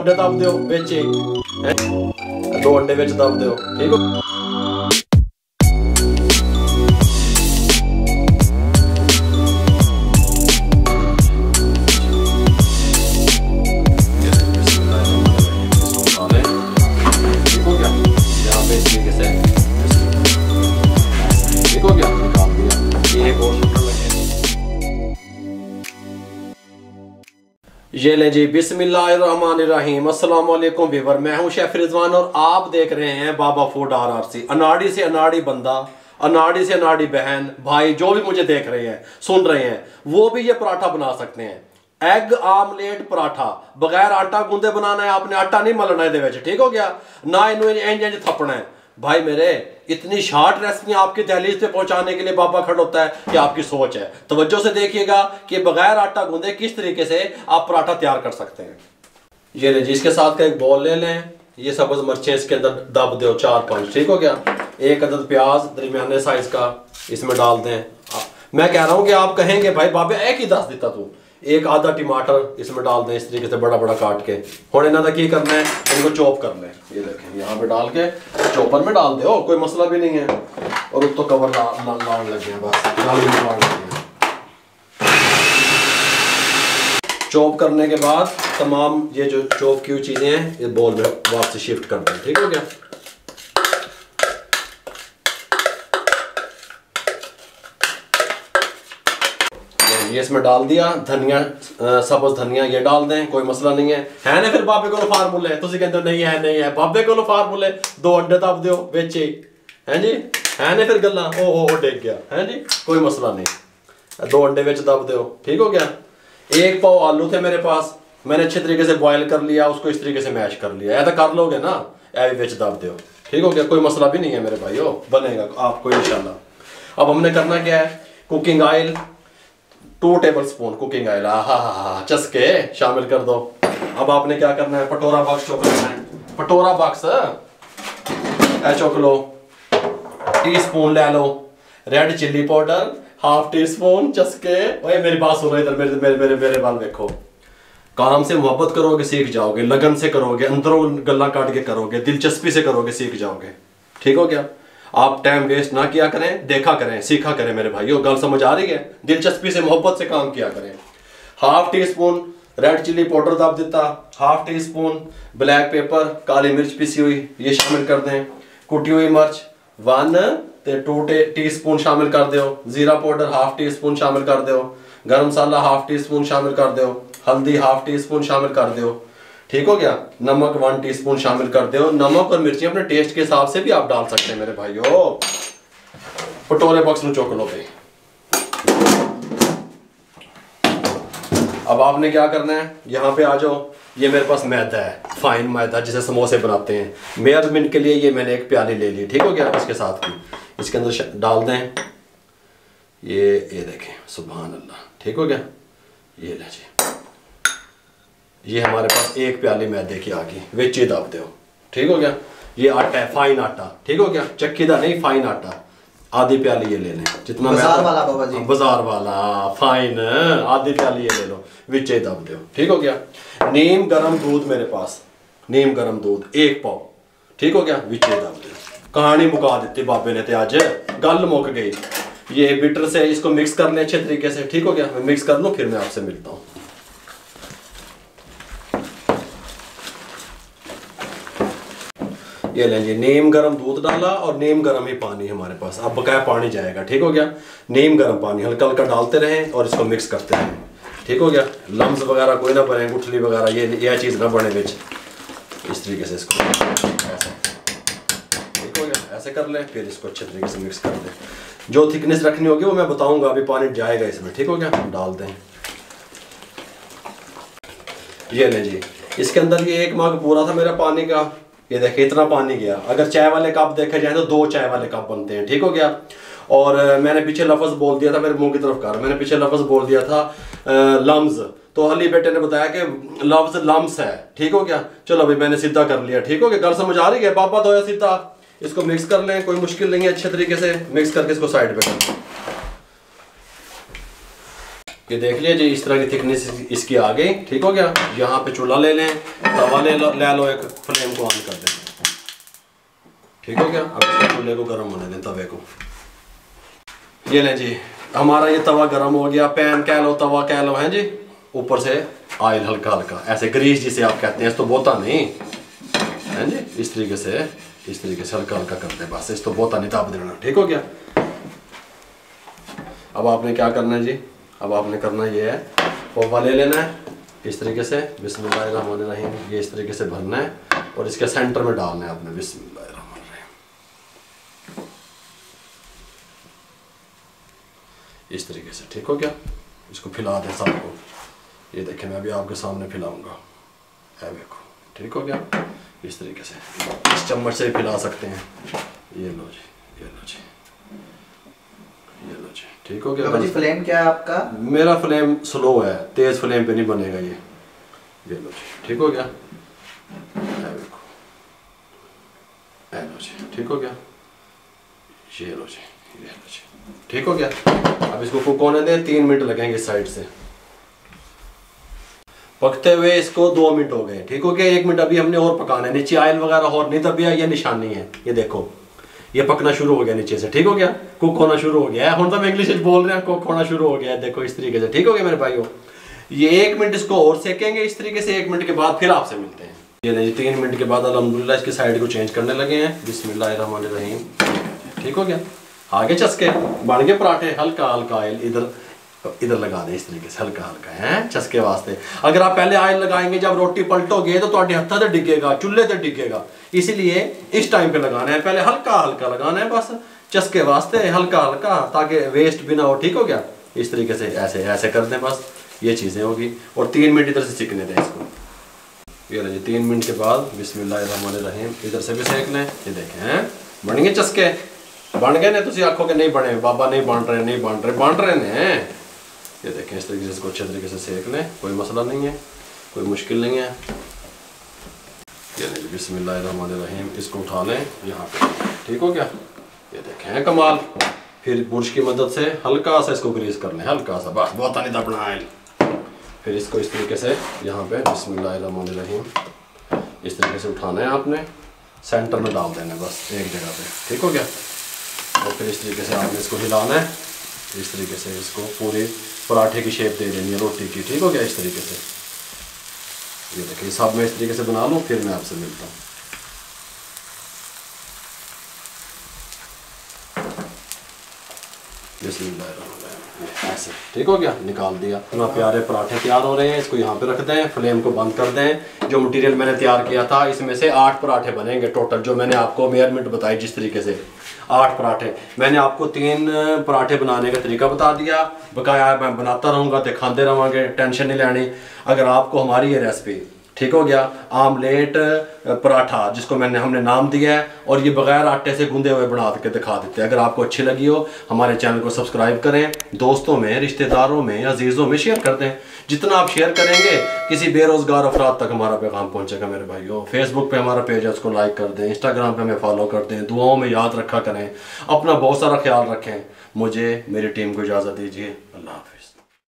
अंडे दब दो बिच, 2 अंडे बिच दब दो, ठीक हो। ये ले जी, बिस्मिल्लाहिर्रहमानिर्रहीम, अस्सलाम वालेकुम व्यूअर, मैं हूं शेफ रिजवान और आप देख रहे हैं बाबा फूड RRC। अनाड़ी से अनाड़ी बंदा, अनाड़ी से अनाड़ी बहन भाई जो भी मुझे देख रहे हैं सुन रहे हैं, वो भी ये पराठा बना सकते हैं। एग आमलेट पराठा बगैर आटा गूंदे बनाना है आपने, आटा नहीं मलना है, ठीक हो गया ना, इन्हों इंज थपना है भाई मेरे। इतनी शार्ट रेसिपी आपकी दहलीज पे पहुंचाने के लिए बाबा खड़ा होता है कि आपकी सोच है। तवज्जो से देखिएगा कि बगैर आटा गूंदे किस तरीके से आप पराठा तैयार कर सकते हैं। ये ले जी, इसके साथ का एक बॉल ले लें, ये सब्ज मिर्चें इसके अंदर दब दो 4-5, ठीक हो गया। 1 अदद प्याज दरमियाने साइज का इसमें डाल दें। मैं कह रहा हूँ कि आप कहेंगे भाई बाबे एक ही दस दिता तू, 1 आधा टमाटर इसमें डाल दें इस तरीके से बड़ा बड़ा काट के। और इन्हों का की करना है, इनको चॉप कर लें। ये देखें यहाँ पे डाल के चॉपर में डाल दो, कोई मसला भी नहीं है। और तो कवर लाने लगे हैं, बस चॉप करने के बाद तमाम ये जो चॉप की हुई चीजें हैं ये बोल में वापस शिफ्ट कर दें, ठीक हो गया। ये इसमें डाल दिया, धनिया सब्ज धनिया ये डाल दें, कोई मसला नहीं है ना। फिर बाबे को फार्मूले तुम कहते नहीं है बाबे को फार्मूले, 2 अंडे दब दो बिच है जी, है ना। फिर गल्ला ओ डिग गया है जी, कोई मसला नहीं, 2 अंडे बिच दब दो, ठीक हो गया। 1 पाव आलू थे मेरे पास, मैंने अच्छे तरीके से बॉयल कर लिया, उसको इस तरीके से मैश कर लिया। ऐसा कर लोगे ना, ऐ बिच दब दो, ठीक हो गया, कोई मसला भी नहीं है मेरे भाइयों, बनेगा आपको इंशाल्लाह। अब हमने करना क्या है, cooking oil 2 tablespoon cooking oil चस्के शामिल कर दो। अब आपने क्या करना है, पटोरा बॉक्स चौक लेना है, पटोरा बॉक्स चौक लो, टीस्पून ले लो रेड चिल्ली पाउडर, 1/2 टीस्पून चस्के। ओए मेरी बात सुनो इधर, मेरे बाल देखो। काम से मोहब्बत करोगे सीख जाओगे, लगन से करोगे, अंदरों गल्ला काट के करोगे, दिलचस्पी से करोगे सीख जाओगे, ठीक हो गया। आप टाइम वेस्ट ना किया करें, देखा करें, सीखा करें मेरे भाइयों, गल समझ आ रही है। दिलचस्पी से मोहब्बत से काम किया करें। 1/2 टीस्पून रेड चिल्ली पाउडर दब देता, 1/2 टीस्पून ब्लैक पेपर काली मिर्च पिसी हुई ये शामिल कर दें, कुटी हुई मिर्च 1 टीस्पून शामिल कर दो, जीरा पाउडर 1/2 टीस्पून शामिल कर दो, गरम मसाला 1/2 टीस्पून शामिल कर दो, हल्दी 1/2 टीस्पून शामिल कर दो, ठीक हो गया। नमक 1 टीस्पून शामिल कर दो। नमक और मिर्ची अपने टेस्ट के हिसाब से भी आप डाल सकते हैं मेरे भाइयों। पटोरे बॉक्स में चौक लो भाई। अब आपने क्या करना है, यहाँ पे आ जाओ। ये मेरे पास मैदा है, फाइन मैदा जिसे समोसे बनाते हैं। मेजरमेंट के लिए ये मैंने 1 प्याली ले ली, ठीक हो गया। इसके साथ की इसके अंदर डाल दें, ये देखें, सुभान अल्लाह, ठीक हो गया। ये ले जी, ये हमारे पास 1 प्याली मैदे की आ गई, विच ही दब दो, ठीक हो गया। ये आटा है, फाइन आटा, ठीक हो गया, चक्कीदा नहीं, फाइन आटा। आधी प्याली ये ले लें, जितना बाजार वाला बाबा जी, बाजार वाला फाइन, आधी प्याली ये ले लो, विच ही दब दो, ठीक हो गया। नीम गरम दूध मेरे पास, नीम गरम दूध 1 पाव, ठीक हो गया, विच ही दब दो। कहानी मुका दी बाबे ने, आज गल मुक गई। ये बीटर से इसको मिक्स कर लें अच्छे तरीके से, ठीक हो गया। मैं मिक्स कर लूँ, फिर मैं आपसे मिलता हूँ। ये लें जी, नीम गरम दूध डाला और नीम गरम ही पानी हमारे पास, अब बकाया पानी जाएगा, ठीक हो गया। नीम गरम पानी हल्का हल्का डालते रहें और इसको मिक्स करते रहें, ठीक हो गया। लम्स वगैरह कोई ना बने, गुठली वगैरह ये चीज़ ना बने बिच, इस तरीके से इसको ऐसे, ठीक हो गया। ऐसे कर लें, फिर इसको अच्छे तरीके से मिक्स कर दें। जो थिकनेस रखनी होगी वो मैं बताऊँगा, अभी पानी जाएगा इसमें, ठीक हो गया। डाल दें, ये लें जी, इसके अंदर ये 1 मग पूरा था मेरा पानी का, ये देखिए इतना पानी गया। अगर चाय वाले कप देखे जाए तो 2 चाय वाले कप बनते हैं, ठीक हो गया। और मैंने पीछे लफ्ज़ बोल दिया था, मेरे मुंह की तरफ कर, मैंने पीछे लफ्ज़ बोल दिया था लम्स, तो अली बेटे ने बताया कि लफ्ज़ लम्स है, ठीक हो गया। चलो अभी मैंने सीधा कर लिया, ठीक हो गया। गल समझ आ रही है, बाबा धोया सीधा। इसको मिक्स कर लें, कोई मुश्किल नहीं है, अच्छे तरीके से मिक्स करके इसको साइड पे कर लें। ये देख लीजिए इस तरह की थिकनेस इसकी आ गई। ठीक हो गया। यहाँ पे चूल्हा ले लें, तवा ले लो, एक फ्लेम को ऑन कर दें। ठीक हो गया। अब इस चूल्हे को गर्म होने दें, तवे को। ये लें जी, हमारा ये तवा गर्म हो गया। पैन कह लो, तवा कह लो, है जी। ऊपर से ऑयल हल्का हल्का, ऐसे ग्रीस जिसे आप कहते हैं, इस तो बोता नहीं है जी। इस तरीके से हल्का हल्का करते हैं बस, इस तो बोता नहीं ताप देना। ठीक हो गया। अब आपने क्या करना है जी, अब आपने करना ये है, पौवा ले लेना है इस तरीके से, बिस्मिल्लाहिर्रहमानिर्रहीम। ये इस तरीके से भरना है और इसके सेंटर में डालना है आपने, बिस्मिल्लाहिर्रहमानिर्रहीम। इस तरीके से। ठीक हो गया। इसको फैला दें सबको। ये देखें, मैं अभी आपके सामने फैलाऊंगा, है देखो। ठीक हो गया। इस तरीके से इस चम्मच से फैला सकते हैं। ये लो जी, ये लो जी, ये लो जी। ठीक हो गया। फ्लेम क्या है आपका? मेरा फ्लेम स्लो है, तेज फ्लेम पे नहीं बनेगा ये। ये लो जी। ठीक हो गया। देखो, ये लो जी। ठीक हो गया। ये लो जी, ये लो जी। ठीक हो गया। अब इसको कुक होने दें, 3 मिनट लगेंगे इस साइड से पकते हुए। इसको 2 मिनट हो गए। ठीक हो गया। 1 मिनट अभी हमने और पकाना है। नीचे ऑयल वगैरह और नहीं दबिया, ये निशानी है। ये देखो, ये पकना शुरू हो गया नीचे से। ठीक हो गया। कुक होना शुरू हो गया है। हम तो इंग्लिश में बोल रहे हैं, कुक होना शुरू हो गया है। देखो इस तरीके से। ठीक हो गया मेरे भाइयों। ये 1 मिनट इसको और सेकेंगे इस तरीके से। 1 मिनट के बाद फिर आपसे मिलते हैं। ये नहीं, 3 मिनट के बाद अल्हम्दुलिल्लाह इसकी साइड को चेंज करने लगे हैं। बिस्मिल्लाहिर्रहमानिर्रहीम। ठीक हो गया। आगे चस्के बन गए पराठे। हल्का हल्का ऑयल इधर लगा दें इस तरीके से, हल्का हल्का है चस्के वास्ते। अगर आप पहले ऑयल लगाएंगे, जब रोटी पलटोगे तो तुम्हारे हत्था से डिगेगा, चूल्हे से डिगेगा। इसीलिए इस टाइम पे लगाना है, पहले हल्का हल्का लगाना है बस, चस्के वास्ते हल्का हल्का, ताकि वेस्ट भी ना हो। ठीक हो गया। इस तरीके से ऐसे ऐसे कर दें बस, ये चीज़ें होगी। और 3 मिनट इधर से सीखने दें इसको। ये लीजिए 3 मिनट के बाद बिस्मिल्लाहिर्रहमानिर्रहीम इधर से भी सेक लें। ये देखें बन गए चस्के, बन गए ने। तुम आखो कि नहीं बने बाबा, नहीं बन रहे ने। ये देखें इस तरीके से इसको अच्छे तरीके से सेक लें, कोई मसला नहीं है, कोई मुश्किल नहीं है। ये लीजिए बिस्मिल्लाहिर्रहमानिर्रहीम, इसको उठा लें यहाँ पे। ठीक हो गया। ये देखें कमाल। फिर बुर्श की मदद से हल्का सा इसको ग्रीस कर लें, हल्का सा बस, बहुत नहीं दबना है। फिर इसको इस तरीके से यहाँ पे बिस्मिल्लाहिर्रहमानिर्रहीम इस तरीके से उठाना है आपने, सेंटर में डाल देना है बस एक जगह पे। ठीक हो गया। और फिर इस तरीके से आपने इसको हिलाना है, इस तरीके से इसको पूरे पराठे की शेप दे देनी है रोटी की। ठीक हो गया। इस तरीके से ये देखिए, सब मैं इस तरीके से बना लूँ, फिर मैं आपसे मिलता हूँ। ऐसे। ठीक हो गया। निकाल दिया। इतना प्यारे पराठे तैयार हो रहे हैं। इसको यहाँ पे रख दें, फ्लेम को बंद कर दें। जो मटेरियल मैंने तैयार किया था, इसमें से 8 पराठे बनेंगे टोटल। जो मैंने आपको मेजरमेंट बताई जिस तरीके से, 8 पराठे। मैंने आपको 3 पराठे बनाने का तरीका बता दिया, बकाया मैं बनाता रहूँगा, तो खाते रहेंगे, टेंशन नहीं लेनी। अगर आपको हमारी ये रेसिपी, ठीक हो गया, आमलेट पराठा जिसको हमने नाम दिया है, और ये बगैर आटे से गूंदे हुए बना के दिखा देते हैं। अगर आपको अच्छी लगी हो, हमारे चैनल को सब्सक्राइब करें, दोस्तों में, रिश्तेदारों में, अजीज़ों में शेयर कर दें। जितना आप शेयर करेंगे, किसी बेरोज़गार अफराद तक हमारा पैगाम पहुंचेगा मेरे भाइयों। फेसबुक पे हमारा पेज है, उसको लाइक कर दें, इंस्टाग्राम पे हमें फॉलो कर दें। दुआओं में याद रखा करें। अपना बहुत सारा ख्याल रखें। मुझे, मेरी टीम को इजाज़त दीजिए। अल्लाह हाफ़िज़।